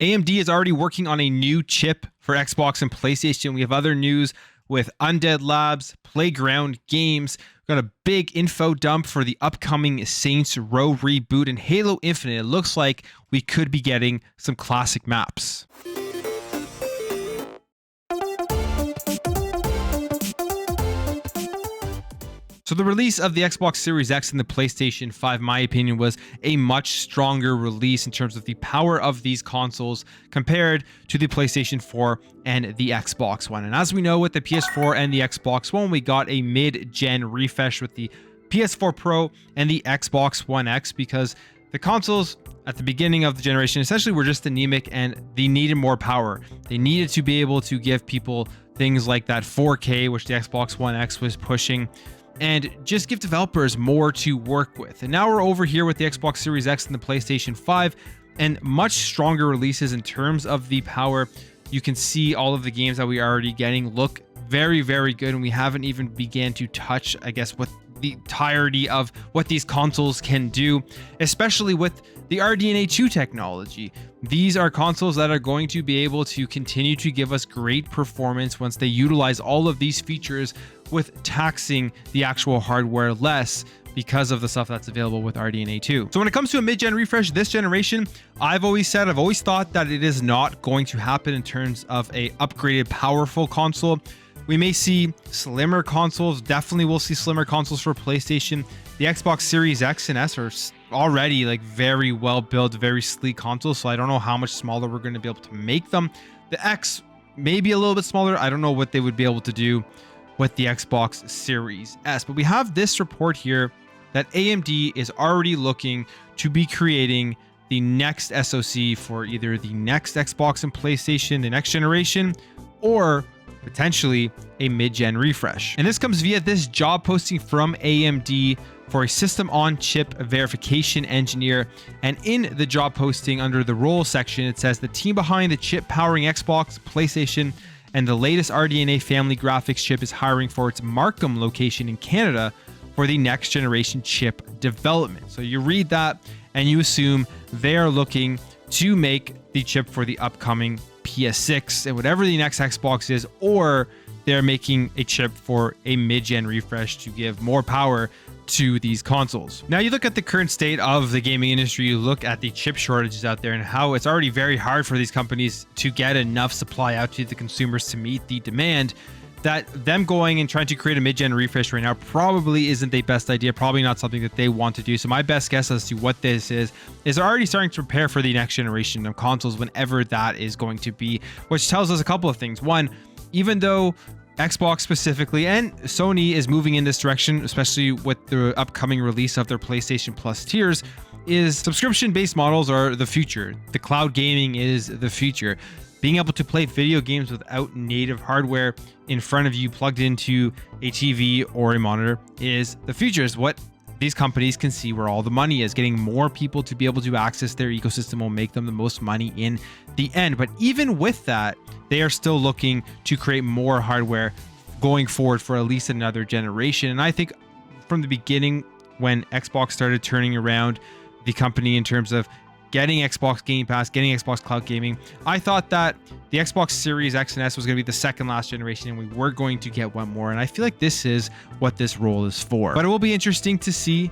AMD is already working on a new chip for Xbox and PlayStation. We have other news with Undead Labs, Playground Games. We've got a big info dump for the upcoming Saints Row reboot, and Halo Infinite. It looks like we could be getting some classic maps. So the release of the Xbox Series X and the PlayStation 5, in my opinion, was a much stronger release in terms of the power of these consoles compared to the PlayStation 4 and the Xbox One. And as we know, with the PS4 and the Xbox One, we got a mid-gen refresh with the PS4 Pro and the Xbox One X, because the consoles at the beginning of the generation essentially were just anemic and they needed more power. They needed to be able to give people things like that 4K, which the Xbox One X was pushing, and just give developers more to work with. And now we're over here with the Xbox Series X and the PlayStation 5, and much stronger releases in terms of the power. You can see all of the games that we are already getting look very, very good, and we haven't even began to touch, I guess, with the entirety of what these consoles can do, especially with the RDNA 2 technology. These are consoles that are going to be able to continue to give us great performance once they utilize all of these features with taxing the actual hardware less, because of the stuff that's available with RDNA 2. So when it comes to a mid-gen refresh this generation, I've always thought that it is not going to happen in terms of a upgraded powerful console. We may see slimmer consoles. Definitely we'll see slimmer consoles for PlayStation. The Xbox Series X and S are already like very well built, very sleek consoles, so I don't know how much smaller we're going to be able to make them. The X may be a little bit smaller. I don't know what they would be able to do with the Xbox Series S, but we have this report here that AMD is already looking to be creating the next SoC for either the next Xbox and PlayStation, the next generation, or potentially a mid-gen refresh. And this comes via this job posting from AMD for a system on chip verification engineer. And in the job posting under the role section, it says the team behind the chip powering Xbox, PlayStation, and the latest RDNA family graphics chip is hiring for its Markham location in Canada for the next generation chip development. So you read that and you assume they are looking to make the chip for the upcoming PS6 and whatever the next Xbox is, or they're making a chip for a mid-gen refresh to give more power to these consoles. Now you look at the current state of the gaming industry, you look at the chip shortages out there and how it's already very hard for these companies to get enough supply out to the consumers to meet the demand, that them going and trying to create a mid-gen refresh right now probably isn't the best idea, probably not something that they want to do. So my best guess as to what this is they're already starting to prepare for the next generation of consoles, whenever that is going to be, which tells us a couple of things. One, even though Xbox specifically and Sony is moving in this direction, especially with the upcoming release of their PlayStation Plus tiers, is subscription-based models are the future. The cloud gaming is the future. Being able to play video games without native hardware in front of you plugged into a TV or a monitor is the future, is what these companies can see where all the money is. Getting more people to be able to access their ecosystem will make them the most money in the end. But even with that, they are still looking to create more hardware going forward for at least another generation. And I think from the beginning, when Xbox started turning around the company in terms of getting Xbox Game Pass, getting Xbox Cloud Gaming, I thought that the Xbox Series X and S was going to be the second last generation and we were going to get one more. And I feel like this is what this role is for. But it will be interesting to see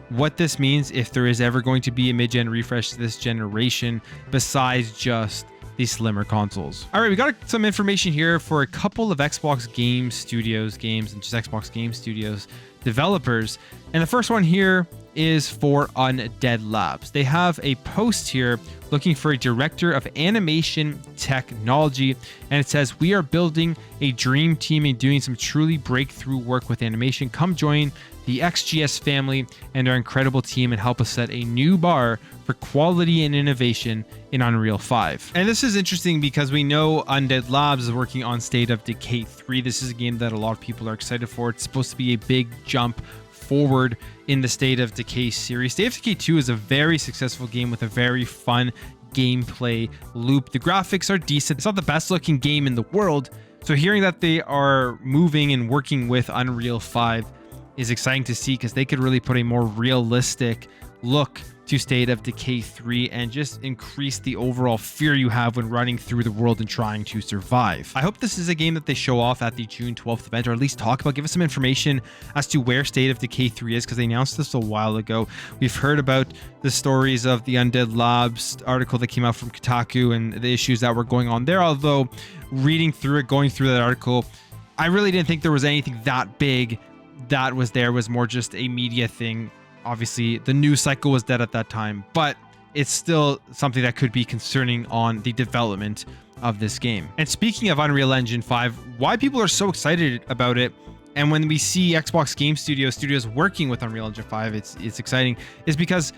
what this means if there is ever going to be a mid-gen refresh to this generation besides just these slimmer consoles. All right, we got some information here for a couple of Xbox Game Studios games and just Xbox Game Studios developers. And the first one here is for Undead Labs. They have a post here looking for a director of animation technology, and it says, "We are building a dream team and doing some truly breakthrough work with animation. Come join the XGS family and our incredible team and help us set a new bar for quality and innovation in Unreal 5. And this is interesting because we know Undead Labs is working on State of Decay 3. This is a game that a lot of people are excited for. It's supposed to be a big jump forward in the State of Decay series. State of Decay 2 is a very successful game with a very fun gameplay loop. The graphics are decent. It's not the best looking game in the world. So hearing that they are moving and working with Unreal 5 is exciting to see, because they could really put a more realistic look to State of Decay 3 and just increase the overall fear you have when running through the world and trying to survive. I hope this is a game that they show off at the June 12th event, or at least talk about, give us some information as to where State of Decay 3 is, because they announced this a while ago. We've heard about the stories of the Undead Labs article that came out from Kotaku and the issues that were going on there, although reading through it, going through that article, I really didn't think there was anything that big that was there. It was more just a media thing. Obviously, the news cycle was dead at that time, but it's still something that could be concerning on the development of this game. And speaking of Unreal Engine 5, why people are so excited about it, and when we see Xbox Game Studios working with Unreal Engine 5, it's exciting, is because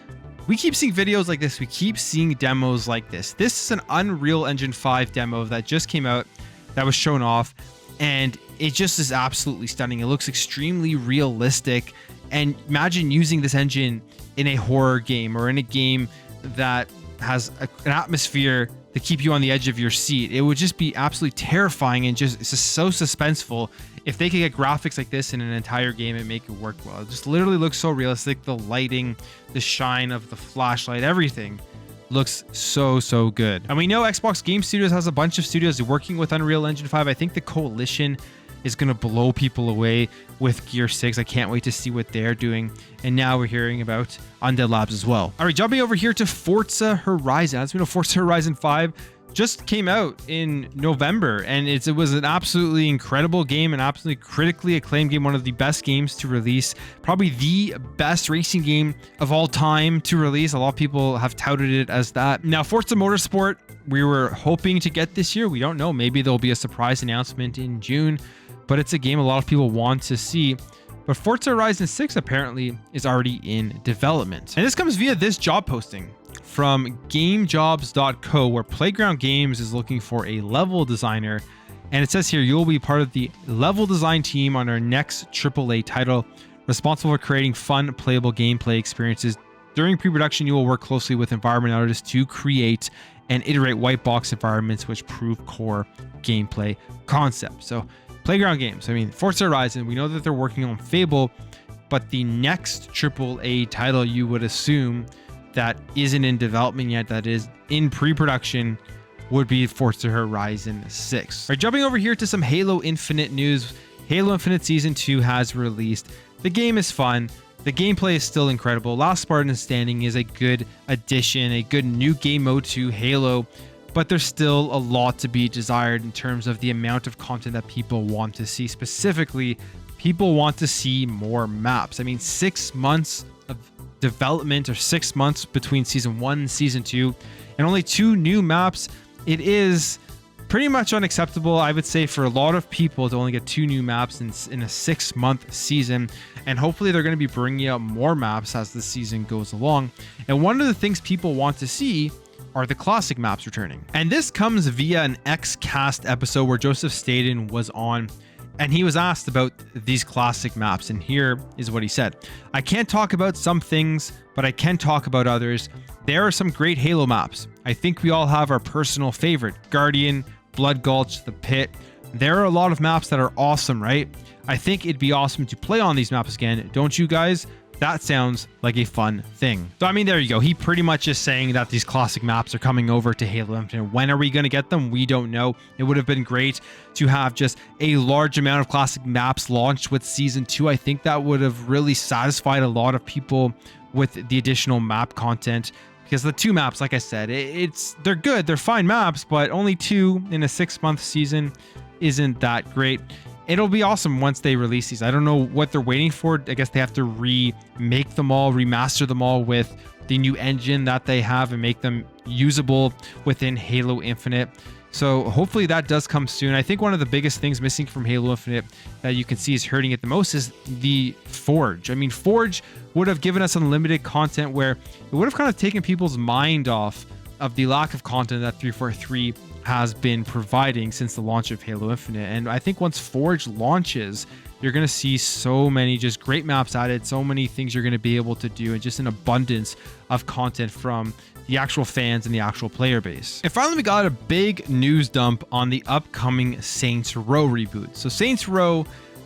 we keep seeing videos like this. We keep seeing demos like this. This is an Unreal Engine 5 demo that just came out, that was shown off, and it just is absolutely stunning. It looks extremely realistic. And imagine using this engine in a horror game or in a game that has an atmosphere to keep you on the edge of your seat. It would just be absolutely terrifying, and it's just so suspenseful. If they could get graphics like this in an entire game and make it work well, it just literally looks so realistic. The lighting, the shine of the flashlight, everything looks so good. And we know Xbox Game Studios has a bunch of studios working with Unreal Engine 5. I think the Coalition is going to blow people away with Gear 6. I can't wait to see what they're doing. And now we're hearing about Undead Labs as well. All right, jumping over here to Forza Horizon. As we know, Forza Horizon 5 just came out in November, and it was an absolutely incredible game, an absolutely critically acclaimed game, one of the best games to release, probably the best racing game of all time to release. A lot of people have touted it as that. Now, Forza Motorsport, we were hoping to get this year. We don't know. Maybe there'll be a surprise announcement in June, but it's a game a lot of people want to see. But Forza Horizon 6 apparently is already in development. And this comes via this job posting from gamejobs.co, where Playground Games is looking for a level designer. And it says here, you'll be part of the level design team on our next AAA title, responsible for creating fun, playable gameplay experiences. During pre-production, you will work closely with environment artists to create and iterate white box environments which prove core gameplay concepts. So Playground Games, I mean, Forza Horizon, we know that they're working on Fable, but the next AAA title you would assume that isn't in development yet, that is in pre-production, would be Forza Horizon 6. All right, jumping over here to some Halo Infinite news. Halo Infinite Season 2 has released. The game is fun. The gameplay is still incredible. Last Spartan Standing is a good addition, a good new game mode to Halo, but there's still a lot to be desired in terms of the amount of content that people want to see. Specifically, people want to see more maps. I mean, 6 months of development, or 6 months between Season 1 and Season 2, and only 2 new maps. It is pretty much unacceptable, I would say, for a lot of people to only get 2 new maps in a 6-month season. And hopefully they're going to be bringing out more maps as the season goes along. And one of the things people want to see are the classic maps returning. And this comes via an X-Cast episode where Joseph Staten was on, and he was asked about these classic maps. And here is what he said. I can't talk about some things, but I can talk about others. There are some great Halo maps. I think we all have our personal favorite. Guardian, Blood Gulch, The Pit. There are a lot of maps that are awesome, right? I think it'd be awesome to play on these maps again. Don't you guys? That sounds like a fun thing. So, I mean, there you go. He pretty much is saying that these classic maps are coming over to Halo Infinite. When are we going to get them? We don't know. It would have been great to have just a large amount of classic maps launched with Season 2. I think that would have really satisfied a lot of people with the additional map content. Because the 2 maps, like I said, they're good. They're fine maps, but only 2 in a 6-month season isn't that great. It'll be awesome once they release these. I don't know what they're waiting for. I guess they have to remake them all, remaster them all with the new engine that they have and make them usable within Halo Infinite. So hopefully that does come soon. I think one of the biggest things missing from Halo Infinite that you can see is hurting it the most is the Forge. I mean, Forge would have given us unlimited content where it would have kind of taken people's mind off of the lack of content that 343 has been providing since the launch of Halo Infinite. And I think once Forge launches, you're going to see so many just great maps added, so many things you're going to be able to do, and just an abundance of content from the actual fans and the actual player base. And finally, we got a big news dump on the upcoming Saints Row reboot. So Saints Row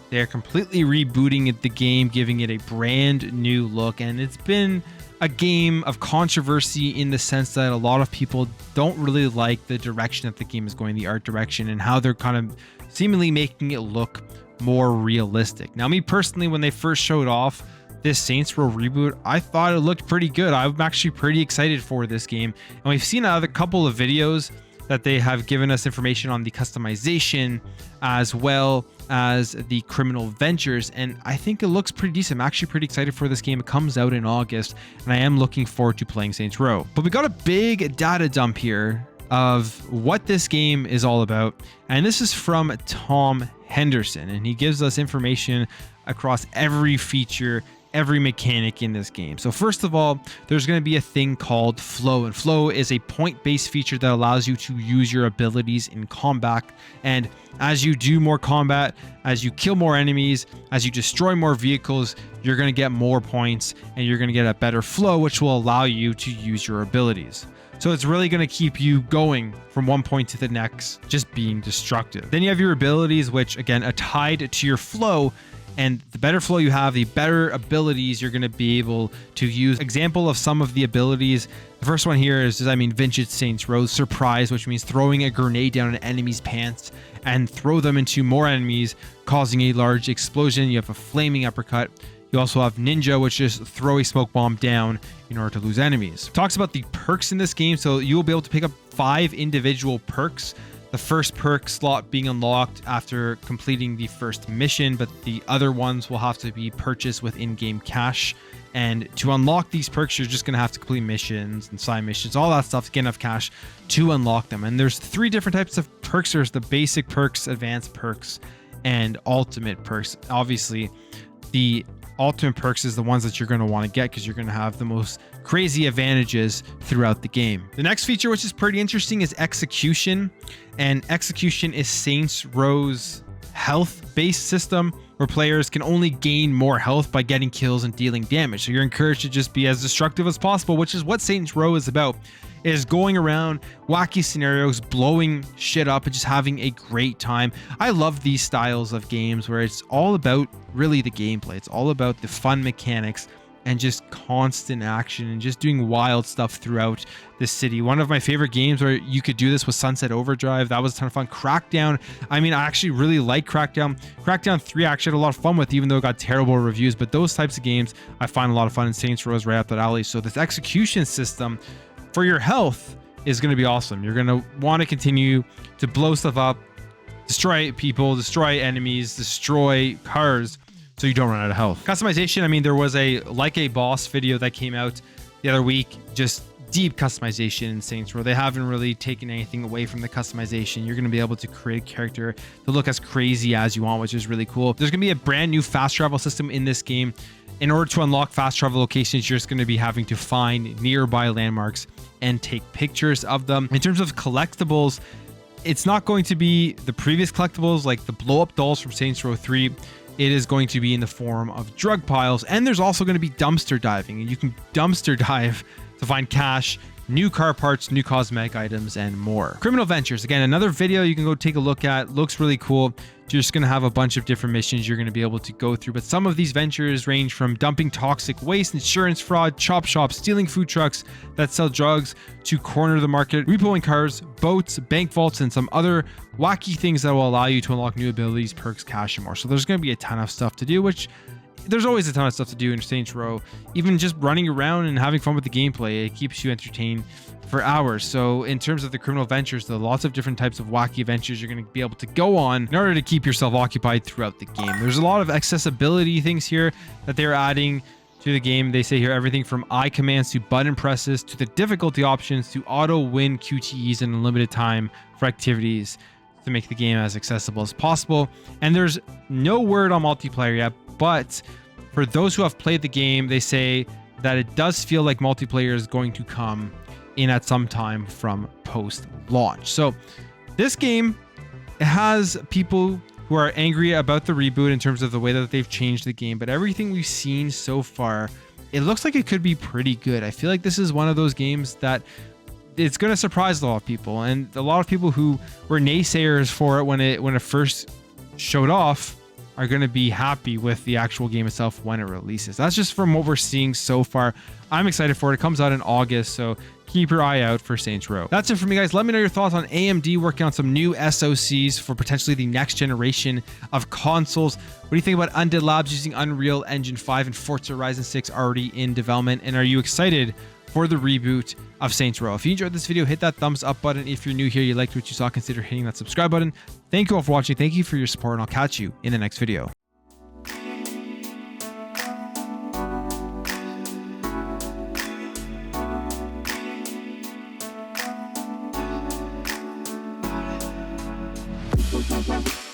They're completely rebooting the game, giving it a brand new look, and it's been a game of controversy in the sense that a lot of people don't really like the direction that the game is going, the art direction, and how they're kind of seemingly making it look more realistic. Now, me personally, when they first showed off this Saints Row reboot, I thought it looked pretty good. I'm actually pretty excited for this game, and we've seen a couple of videos that they have given us information on the customization as well as the criminal ventures, and I think it looks pretty decent. I'm actually pretty excited for this game. It comes out in August, and I am looking forward to playing Saints Row. But we got a big data dump here of what this game is all about, and this is from Tom Henderson, and he gives us information across every feature, every mechanic in this game. So first of all, there's going to be a thing called flow, and flow is a point-based feature that allows you to use your abilities in combat. And as you do more combat, as you kill more enemies, as you destroy more vehicles, you're going to get more points, and you're going to get a better flow, which will allow you to use your abilities. So it's really going to keep you going from one point to the next, just being destructive. Then you have your abilities, which again are tied to your flow. And the better flow you have, the better abilities you're going to be able to use. Example of some of the abilities. The first one here is, Vintage Saints Row Surprise, which means throwing a grenade down an enemy's pants and throw them into more enemies, causing a large explosion. You have a flaming uppercut. You also have Ninja, which is throw a smoke bomb down in order to lose enemies. Talks about the perks in this game. So you will be able to pick up 5 individual perks. The first perk slot being unlocked after completing the first mission, but the other ones will have to be purchased with in-game cash. And to unlock these perks, you're just going to have to complete missions and side missions, all that stuff to get enough cash to unlock them. And there's 3 different types of perks. There's the basic perks, advanced perks, and ultimate perks. Obviously, the ultimate perks is the ones that you're going to want to get because you're going to have the most crazy advantages throughout the game. The next feature, which is pretty interesting, is execution. And execution is Saints Row's health-based system where players can only gain more health by getting kills and dealing damage. So you're encouraged to just be as destructive as possible, which is what Saints Row is about, is going around wacky scenarios, blowing shit up, and just having a great time. I love these styles of games where it's all about really the gameplay. It's all about the fun mechanics and just constant action and just doing wild stuff throughout the city. One of my favorite games where you could do this was Sunset Overdrive. That was a ton of fun. Crackdown, I mean, I actually really like Crackdown. Crackdown 3 I actually had a lot of fun with, even though it got terrible reviews. But those types of games I find a lot of fun, and Saints Row is right up that alley. So this execution system for your health is going to be awesome. You're going to want to continue to blow stuff up, destroy people, destroy enemies, destroy cars, so you don't run out of health. Customization, I mean, there was a Like a Boss video that came out the other week, just deep customization in Saints Row. They haven't really taken anything away from the customization. You're going to be able to create a character to look as crazy as you want, which is really cool. There's going to be a brand new fast travel system in this game. In order to unlock fast travel locations, you're just going to be having to find nearby landmarks and take pictures of them. In terms of collectibles, it's not going to be the previous collectibles like the blow up dolls from Saints Row 3. It is going to be in the form of drug piles, and there's also going to be dumpster diving, and you can dumpster dive to find cash, new car parts, new cosmetic items, and more. Criminal Ventures, again, another video you can go take a look at. Looks really cool. You're just going to have a bunch of different missions you're going to be able to go through, but some of these ventures range from dumping toxic waste, insurance fraud, chop shops, stealing food trucks that sell drugs, to corner the market, repoing cars, boats, bank vaults, and some other wacky things that will allow you to unlock new abilities, perks, cash, and more. So there's going to be a ton of stuff to do, which there's always a ton of stuff to do in Saints Row. Even just running around and having fun with the gameplay, it keeps you entertained for hours. So in terms of the criminal ventures, there are lots of different types of wacky adventures you're going to be able to go on in order to keep yourself occupied throughout the game. There's a lot of accessibility things here that they're adding to the game. They say here everything from eye commands to button presses to the difficulty options to auto win QTEs and unlimited time for activities to make the game as accessible as possible. And there's no word on multiplayer yet, but for those who have played the game, they say that it does feel like multiplayer is going to come in at some time from post-launch. So this game has people who are angry about the reboot in terms of the way that they've changed the game, but everything we've seen so far, it looks like it could be pretty good. I feel like this is one of those games that it's going to surprise a lot of people, and a lot of people who were naysayers for it when it first showed off are going to be happy with the actual game itself when it releases. That's just from what we're seeing so far. I'm excited for it. It comes out in August, so keep your eye out for Saints Row. That's it for me, guys. Let me know your thoughts on AMD working on some new SoCs for potentially the next generation of consoles. What do you think about Undead Labs using Unreal Engine 5 and Forza Horizon 6 already in development? And are you excited for the reboot of Saints Row? If you enjoyed this video, hit that thumbs up button. If you're new here, you liked what you saw, consider hitting that subscribe button. Thank you all for watching. Thank you for your support, and I'll catch you in the next video. We'll be right back.